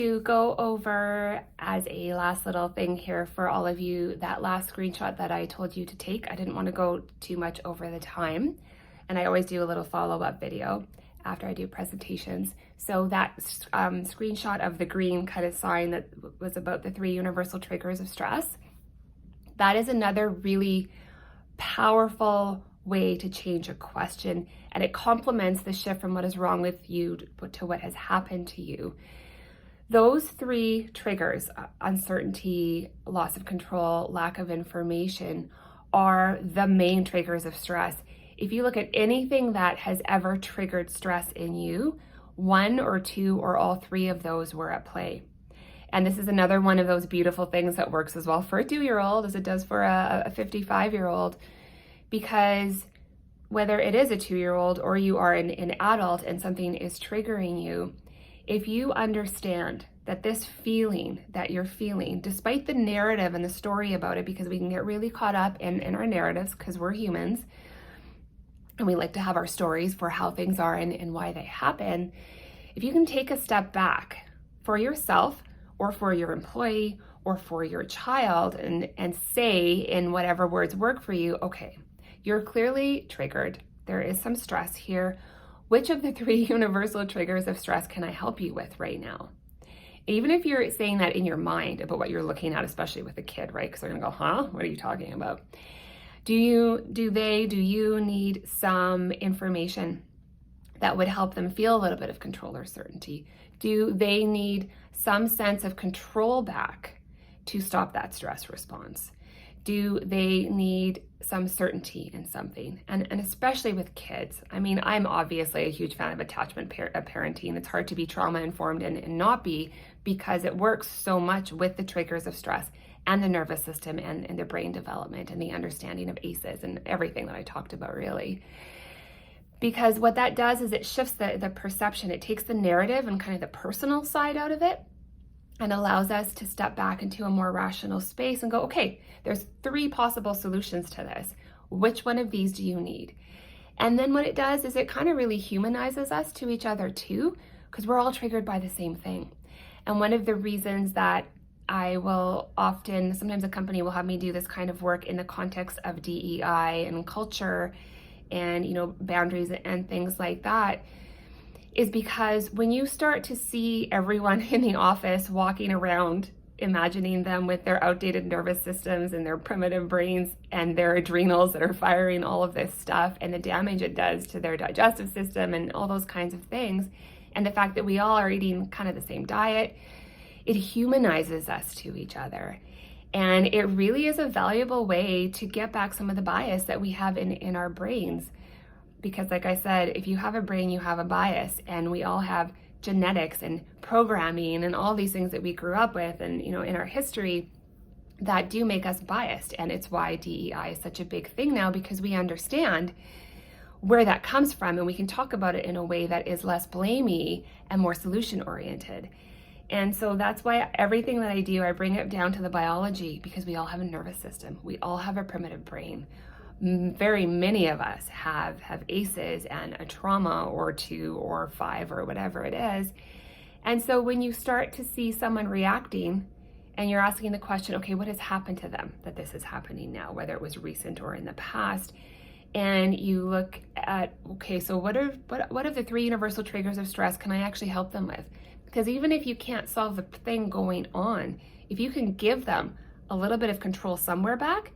To go over as a last little thing here for all of you, that last screenshot that I told you to take, I didn't want to go too much over the time. And I always do a little follow-up video after I do presentations. So that screenshot of the green kind of sign that was about the 3 universal triggers of stress, that is another really powerful way to change a question. And it complements the shift from what is wrong with you to what has happened to you. Those 3 triggers, uncertainty, loss of control, lack of information, are the main triggers of stress. If you look at anything that has ever triggered stress in you, 1 or 2 or all 3 of those were at play. And this is another one of those beautiful things that works as well for a 2-year-old as it does for a 55-year-old, because whether it is a 2-year-old or you are an adult and something is triggering you, if you understand that this feeling that you're feeling, despite the narrative and the story about it, because we can get really caught up in our narratives because we're humans and we like to have our stories for how things are and why they happen. If you can take a step back for yourself or for your employee or for your child and say in whatever words work for you, okay, you're clearly triggered. There is some stress here. Which of the 3 universal triggers of stress can I help you with right now? Even if you're saying that in your mind about what you're looking at, especially with a kid, right? Because they're gonna go, huh? What are you talking about? Do you need some information that would help them feel a little bit of control or certainty? Do they need some sense of control back to stop that stress response? Do they need some certainty in something? And especially with kids. I mean, I'm obviously a huge fan of attachment parenting. It's hard to be trauma informed and not be, because it works so much with the triggers of stress and the nervous system and the brain development and the understanding of ACEs and everything that I talked about, really. Because what that does is it shifts the perception. It takes the narrative and kind of the personal side out of it and allows us to step back into a more rational space and go, okay, there's 3 possible solutions to this. Which one of these do you need? And then what it does is it kind of really humanizes us to each other too, because we're all triggered by the same thing. And one of the reasons that I will often, sometimes a company will have me do this kind of work in the context of DEI and culture and, boundaries and things like that, is because when you start to see everyone in the office walking around, imagining them with their outdated nervous systems and their primitive brains and their adrenals that are firing all of this stuff and the damage it does to their digestive system and all those kinds of things, and the fact that we all are eating kind of the same diet, it humanizes us to each other. And it really is a valuable way to get back some of the bias that we have in our brains. Because like I said, if you have a brain, you have a bias, and we all have genetics and programming and all these things that we grew up with and, in our history that do make us biased. And it's why DEI is such a big thing now, because we understand where that comes from and we can talk about it in a way that is less blamey and more solution oriented. And so that's why everything that I do, I bring it down to the biology, because we all have a nervous system. We all have a primitive brain. Very many of us have ACEs and a trauma or 2 or 5 or whatever it is. And so when you start to see someone reacting and you're asking the question, okay, what has happened to them that this is happening now, whether it was recent or in the past, and you look at, okay, so what of the 3 universal triggers of stress can I actually help them with? Because even if you can't solve the thing going on, if you can give them a little bit of control somewhere back,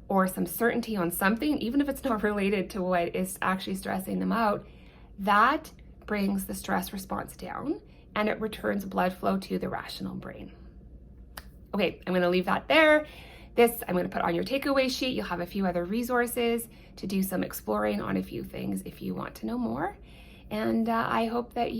or some certainty on something, even if it's not related to what is actually stressing them out, that brings the stress response down and it returns blood flow to the rational brain. Okay, I'm gonna leave that there. This I'm gonna put on your takeaway sheet. You'll have a few other resources to do some exploring on a few things if you want to know more. And I hope that